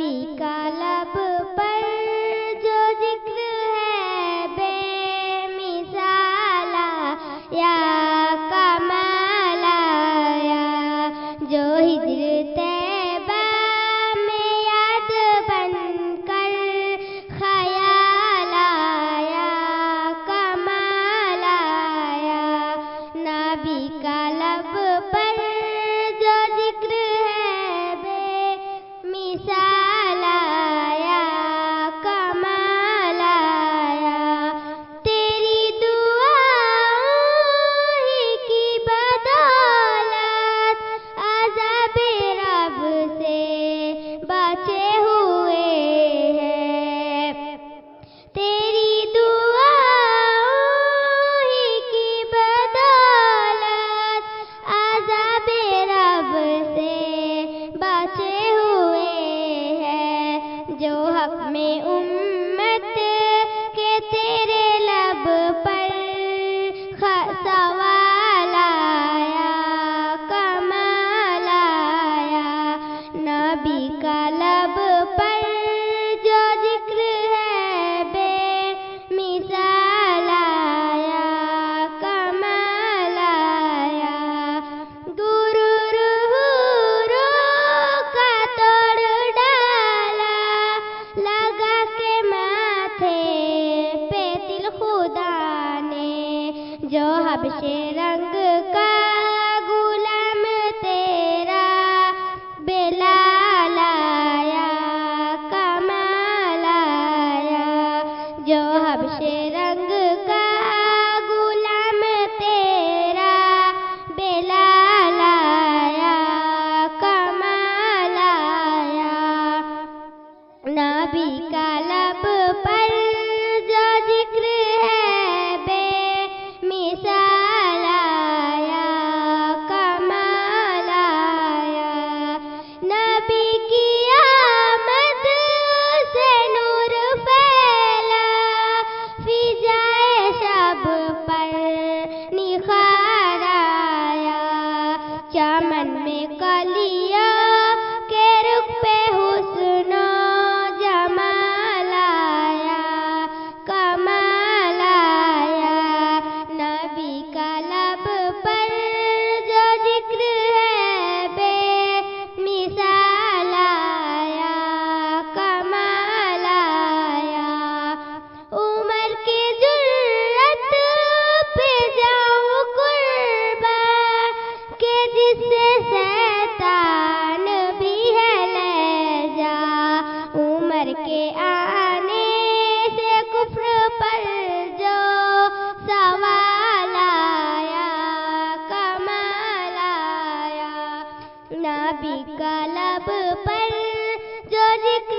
نبی کا لب پر جو ذکر ہے بے مثال یا کمال آیا، جو ہجر طیبہ میں یاد بن کر خیال آیا، کمال آیا، نبی کا لب پر جو ذکر ہے بے مثال آیا، کمال آیا، تیری دعاؤں ہی کی بدولت عذاب رب سے بچے ہوئے ہیں، تیری دعاؤں ہی کی بدولت عذاب رب سے بچے ہوئے ہیں، جو حق میں امت کے تیرے لب پر سوال آیا، کمال آیا، نبی کا لب پر جو ذکر ہے بے مثال آیا، کمال آیا، غرور کا توڑ ڈالا لگا کے ماتھے پہ دل خدا نے، جو حبشے رنگ کا غلام تیرا بلال آیا، کمال آیا، جو حبشے رنگ کا غلام تیرا بلال آیا، کمال آیا، نبی کا لب پر جو ذکر ہے بے مثال آیا، کمال آیا، نبی کی آمد سے نور پھیلا، فضائے شب پر نکھار آیا، چمن میں کلیوں کے رخ پہ حسن و جمال آیا، کمال آیا، نبی کا لب پر جو ذکر ہے بے مثال آیا، کمال آیا، عمر کی جرت پہ جاؤں قربان کہ جس سے شیطان بھی ہے لے جا، عمر کے آنے سے کفر پر جو سوال آیا، کمال آیا، نبی کا لب پر جو ذکر